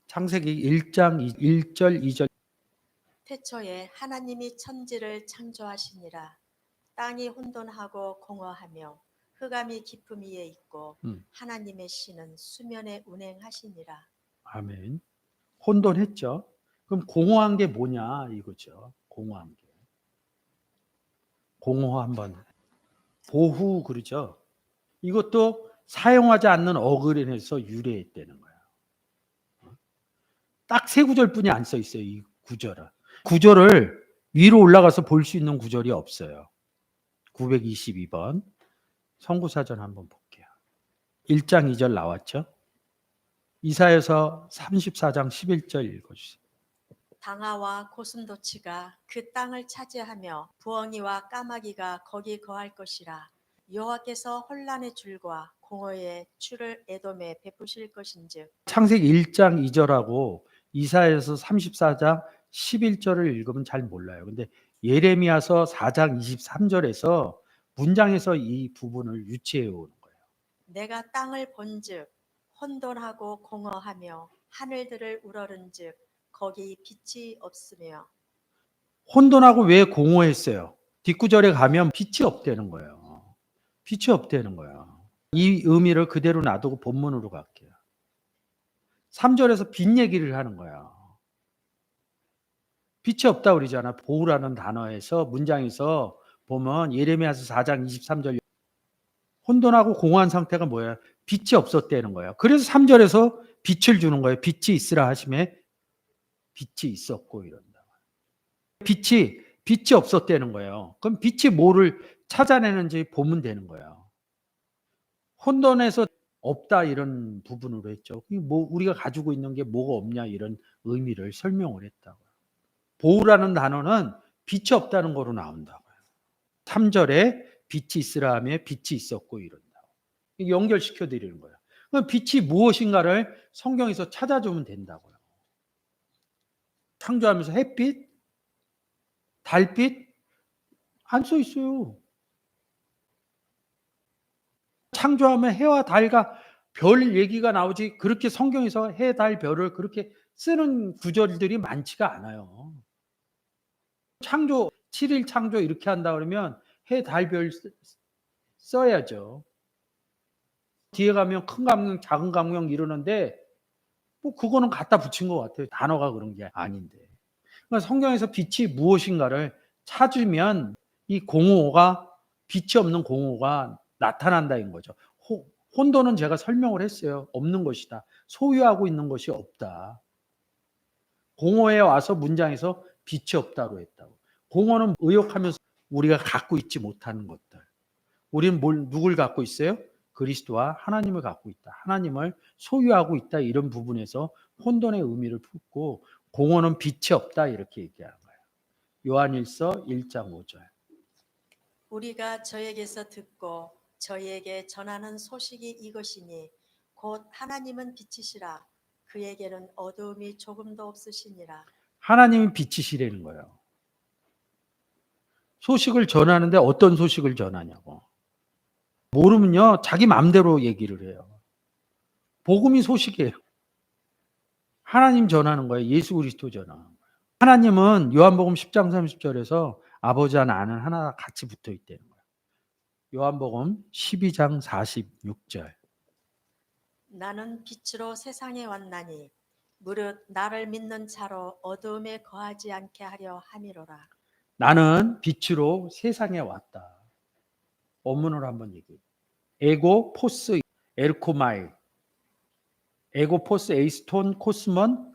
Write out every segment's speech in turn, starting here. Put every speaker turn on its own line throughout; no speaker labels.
창세기 1장 1절 2절.
태초에 하나님이 천지를 창조하시니라. 땅이 혼돈하고 공허하며 흑암이 깊음 위에 있고 하나님의 신은 수면에 운행하시니라.
아멘. 혼돈했죠. 그럼 공허한 게 뭐냐 이거죠. 공허한 게. 공허 한번. 보후 그러죠. 이것도 사용하지 않는 어근에서 유래했다는 거야. 딱 세 구절뿐이 안 써 있어요. 이 구절은. 구절을 위로 올라가서 볼 수 있는 구절이 없어요. 922번 성구사전 한번 볼게요. 1장 2절 나왔죠? 이사야서 34장 11절 읽어주세요.
당아와 고슴도치가 그 땅을 차지하며 부엉이와 까마귀가 거기 거할 것이라. 여호와께서 혼란의 줄과 공허의 줄을 에돔에 베푸실 것인즉.
창세기 1장 2절하고 이사야서 34장 11절을 읽으면 잘 몰라요. 근데 예레미야서 4장 23절에서 문장에서 이 부분을 유치해 오는 거예요.
내가 땅을 본즉 혼돈하고 공허하며 하늘들을 우러른즉 거기 빛이 없으며.
혼돈하고 왜 공허했어요? 뒷구절에 가면 빛이 없다는 거예요. 빛이 없다는 거예요. 이 의미를 그대로 놔두고 본문으로 갈게요. 3절에서 빛 얘기를 하는 거야. 빛이 없다 그러잖아. 보우라는 단어에서 문장에서 보면 예레미야서 4장 23절 혼돈하고 공허한 상태가 뭐야? 빛이 없었다는 거예요. 그래서 3절에서 빛을 주는 거예요. 빛이 있으라 하심에 빛이 있었고 이런다. 빛이 없었다는 거예요. 그럼 빛이 뭐를 찾아내는지 보면 되는 거예요. 혼돈에서 없다 이런 부분으로 했죠. 뭐 우리가 가지고 있는 게 뭐가 없냐 이런 의미를 설명을 했다고요. 보우라는 단어는 빛이 없다는 거로 나온다고요. 3절에 빛이 있으라 하며 빛이 있었고 이런다고. 연결시켜 드리는 거예요. 그럼 빛이 무엇인가를 성경에서 찾아주면 된다고요. 창조하면서 햇빛, 달빛 안 써 있어요. 창조하면 해와 달과 별 얘기가 나오지 그렇게 성경에서 해, 달, 별을 그렇게 쓰는 구절들이 많지가 않아요. 창조 7일 창조 이렇게 한다 그러면 해, 달, 별 써야죠. 뒤에 가면 큰 강령, 작은 강령 이러는데 뭐 그거는 갖다 붙인 것 같아요. 단어가 그런 게 아닌데. 그러니까 성경에서 빛이 무엇인가를 찾으면 이 공허가 빛이 없는 공허가 나타난다는 거죠. 혼돈은 제가 설명을 했어요. 없는 것이다. 소유하고 있는 것이 없다. 공허에 와서 문장에서 빛이 없다고 했다고. 공허는 의욕하면서 우리가 갖고 있지 못하는 것들. 우리는 누굴 갖고 있어요? 그리스도와 하나님을 갖고 있다. 하나님을 소유하고 있다. 이런 부분에서 혼돈의 의미를 품고 공허는 빛이 없다. 이렇게 얘기하는 거예요. 요한일서 1장 5절.
우리가 저에게서 듣고 저희에게 전하는 소식이 이것이니 곧 하나님은 빛이시라. 그에게는 어두움이 조금도 없으시니라.
하나님은 빛이시라는 거예요. 소식을 전하는데 어떤 소식을 전하냐고. 모르면요. 자기 마음대로 얘기를 해요. 복음이 소식이에요. 하나님 전하는 거예요. 예수 그리스도 전하는 거예요. 하나님은 요한복음 10장 30절에서 아버지와 나는 하나 같이 붙어 있다는 거예요. 요한복음 12장 46절.
나는 빛으로 세상에 왔나니 무릇 나를 믿는 자로 어두움에 거하지 않게 하려 함이로라.
나는 빛으로 세상에 왔다. 원문으로 한번 얘기해요. 에고 포스 에르코마이 에고 포스 에이스톤 코스먼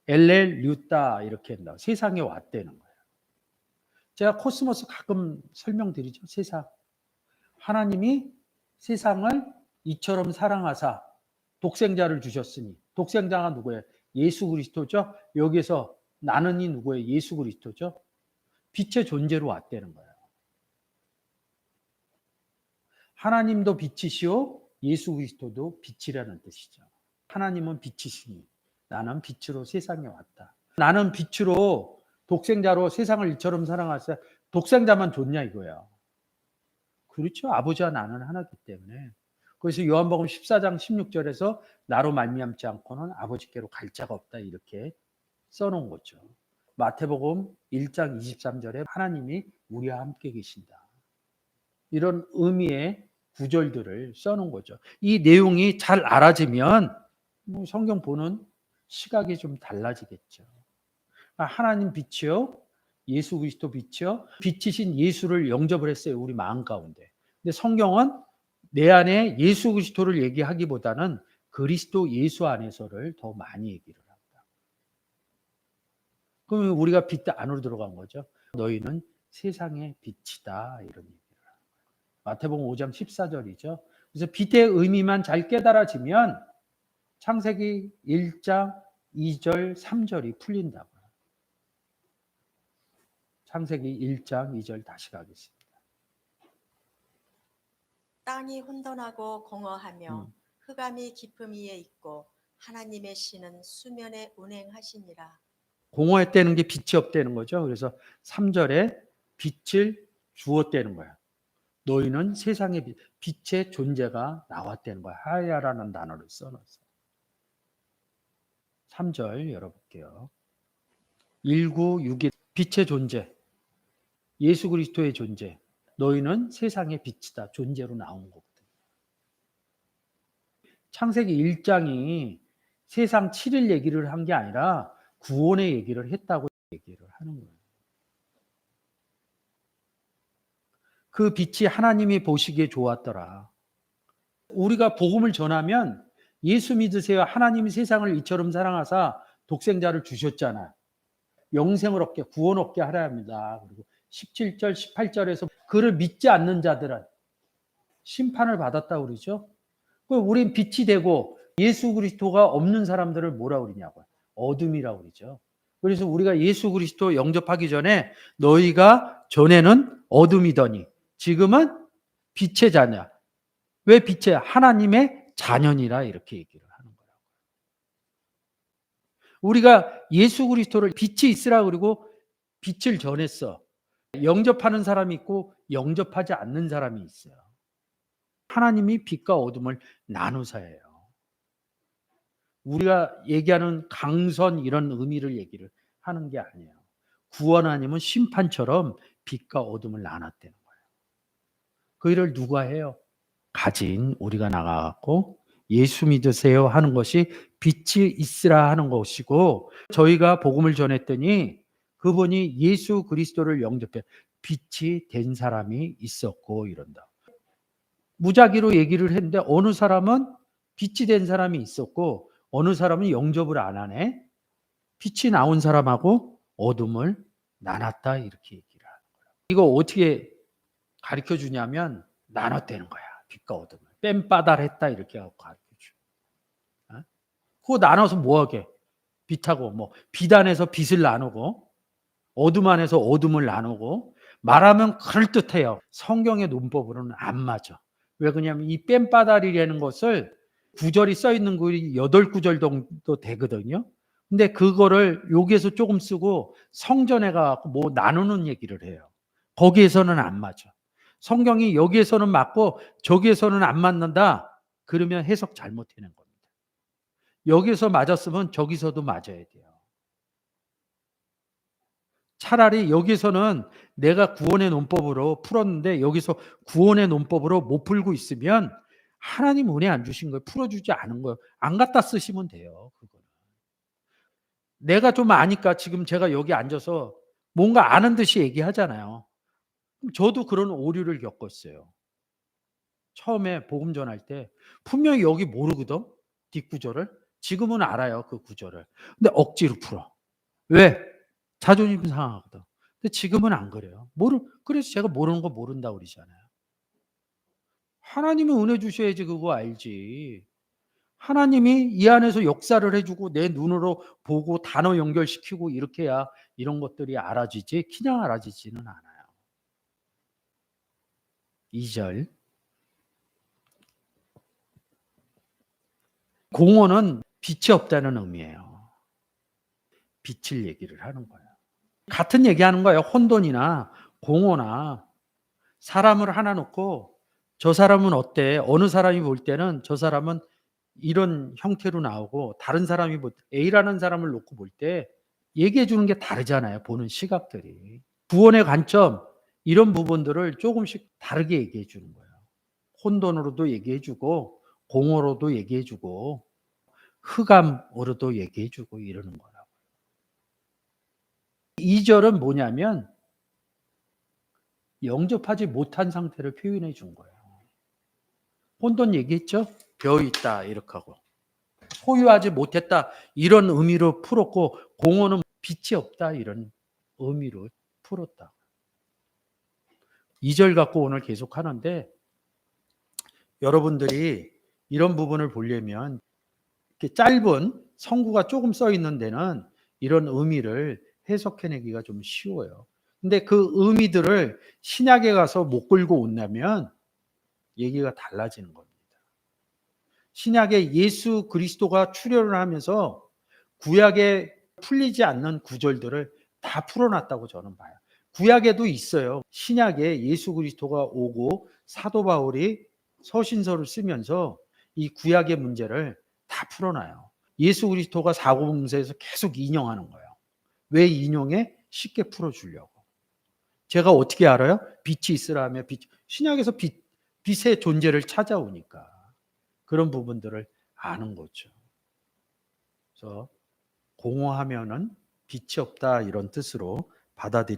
엘렐 류따 이렇게 한다. 세상에 왔다는 거예요. 제가 코스모스 가끔 설명드리죠. 세상. 하나님이 세상을 이처럼 사랑하사 독생자를 주셨으니 독생자가 누구예요? 예수 그리스도죠. 여기서 나는이 누구예요? 예수 그리스도죠. 빛의 존재로 왔다는 거예요. 하나님도 빛이시오 예수 그리스도도 빛이라는 뜻이죠. 하나님은 빛이시니 나는 빛으로 세상에 왔다. 나는 빛으로 독생자로 세상을 이처럼 사랑하사 독생자만 좋냐 이거야. 그렇죠. 아버지와 나는 하나이기 때문에 그래서 요한복음 14장 16절에서 나로 말미암지 않고는 아버지께로 갈 자가 없다 이렇게 써놓은 거죠. 마태복음 1장 23절에 하나님이 우리와 함께 계신다. 이런 의미의 구절들을 써놓은 거죠. 이 내용이 잘 알아지면 성경 보는 시각이 좀 달라지겠죠. 하나님 빛이요, 예수 그리스도 빛이요, 빛이신 예수를 영접을 했어요. 우리 마음 가운데. 근데 성경은 내 안에 예수 그리스도를 얘기하기보다는 그리스도 예수 안에서를 더 많이 얘기를 합니다. 그러면 우리가 빛 안으로 들어간 거죠. 너희는 세상의 빛이다 이런 얘기를 합니다. 마태복음 5장 14절이죠. 그래서 빛의 의미만 잘 깨달아지면 창세기 1장 2절 3절이 풀린다고요. 창세기 1장 2절 다시 가겠습니다.
땅이 혼돈하고 공허하며 흑암이 깊음 위에 있고 하나님의 신은 수면에 운행하시니라.
공허했다는 게 빛이 없다는 거죠. 그래서 3절에 빛을 주었다는 거야. 너희는 세상의 빛, 빛의 존재가 나왔다는 거야. 하야라는 단어를 써놨어. 3절 열어볼게요. 196의 빛의 존재, 예수 그리스도의 존재. 너희는 세상의 빛이다. 존재로 나온 거거든. 창세기 1장이 세상 7일 얘기를 한 게 아니라 구원의 얘기를 했다고 얘기를 하는 거예요. 그 빛이 하나님이 보시기에 좋았더라. 우리가 복음을 전하면 예수 믿으세요. 하나님이 세상을 이처럼 사랑하사 독생자를 주셨잖아요. 영생을 얻게, 구원 얻게 하려 합니다. 그리고 17절, 18절에서 그를 믿지 않는 자들은 심판을 받았다고 그러죠. 우린 빛이 되고 예수 그리스도가 없는 사람들을 뭐라 그러냐고요. 어둠이라고 그러죠. 그래서 우리가 예수 그리스도 영접하기 전에 너희가 전에는 어둠이더니 지금은 빛의 자녀. 왜 빛의? 하나님의 자녀니라 이렇게 얘기를 하는 거예요. 우리가 예수 그리스도를 빛이 있으라 그리고 빛을 전했어. 영접하는 사람이 있고 영접하지 않는 사람이 있어요. 하나님이 빛과 어둠을 나누사예요. 우리가 얘기하는 강선 이런 의미를 얘기를 하는 게 아니에요. 구원 아니면 심판처럼 빛과 어둠을 나눴다는 거예요. 그 일을 누가 해요? 가진 우리가 나가갖고 예수 믿으세요 하는 것이 빛이 있으라 하는 것이고, 저희가 복음을 전했더니 그분이 예수 그리스도를 영접해 빛이 된 사람이 있었고 이런다. 무작위로 얘기를 했는데 어느 사람은 빛이 된 사람이 있었고 어느 사람은 영접을 안 하네. 빛이 나온 사람하고 어둠을 나눴다 이렇게 얘기를 하는 거예요. 이거 어떻게 가르쳐 주냐면 나눴다는 거야. 빛과 어둠을. 뺀바달했다 이렇게 하고 가르쳐 줘. 그거 나눠서 뭐하게? 빛하고 뭐 빛 안에서 빛을 나누고 어둠 안에서 어둠을 나누고 말하면 그럴듯해요. 성경의 논법으로는 안 맞아. 왜 그러냐면 이 뺀바달이라는 것을 구절이 써 있는 글이 8구절 정도 되거든요. 근데 그거를 여기에서 조금 쓰고 성전에 가서 뭐 나누는 얘기를 해요. 거기에서는 안 맞아. 성경이 여기에서는 맞고 저기에서는 안 맞는다. 그러면 해석 잘못해낸 겁니다. 여기서 맞았으면 저기서도 맞아야 돼요. 차라리 여기서는 내가 구원의 논법으로 풀었는데 여기서 구원의 논법으로 못 풀고 있으면 하나님 은혜 안 주신 거예요. 풀어주지 않은 거예요. 안 갖다 쓰시면 돼요. 그거는. 내가 좀 아니까 지금 제가 여기 앉아서 뭔가 아는 듯이 얘기하잖아요. 저도 그런 오류를 겪었어요. 처음에 복음 전할 때 분명히 여기 모르거든. 뒷구절을. 지금은 알아요. 그 구절을. 근데 억지로 풀어. 왜? 자존심 상하거든. 근데 지금은 안 그래요. 그래서 제가 모르는 거 모른다고 그러잖아요. 하나님은 은혜 주셔야지 그거 알지. 하나님이 이 안에서 역사를 해주고 내 눈으로 보고 단어 연결시키고 이렇게 해야 이런 것들이 알아지지 그냥 알아지지는 않아요. 2절 공허는 빛이 없다는 의미예요. 빛을 얘기를 하는 거예요. 같은 얘기하는 거예요. 혼돈이나 공허나 사람을 하나 놓고 저 사람은 어때? 어느 사람이 볼 때는 저 사람은 이런 형태로 나오고 다른 사람이 A라는 사람을 놓고 볼 때 얘기해 주는 게 다르잖아요. 보는 시각들이. 구원의 관점 이런 부분들을 조금씩 다르게 얘기해 주는 거예요. 혼돈으로도 얘기해 주고 공허로도 얘기해 주고 흑암으로도 얘기해 주고 이러는 거라고요. 2절은 뭐냐면 영접하지 못한 상태를 표현해 준 거예요. 혼돈 얘기했죠? 벼 있다 이렇게 하고 소유하지 못했다 이런 의미로 풀었고 공허는 빛이 없다 이런 의미로 풀었다. 2절 갖고 오늘 계속 하는데 여러분들이 이런 부분을 보려면 이렇게 짧은 성구가 조금 써 있는 데는 이런 의미를 해석해내기가 좀 쉬워요. 근데 그 의미들을 신약에 가서 못 끌고 온다면 얘기가 달라지는 겁니다. 신약에 예수 그리스도가 출현을 하면서 구약에 풀리지 않는 구절들을 다 풀어놨다고 저는 봐요. 구약에도 있어요. 신약에 예수 그리스도가 오고 사도 바울이 서신서를 쓰면서 이 구약의 문제를 다 풀어놔요. 예수 그리스도가 사고봉사에서 계속 인용하는 거예요. 왜 인용해? 쉽게 풀어주려고. 제가 어떻게 알아요? 빛이 있으라 하며 신약에서 빛의 존재를 찾아오니까 그런 부분들을 아는 거죠. 그래서 공허하면은 빛이 없다 이런 뜻으로 받아들이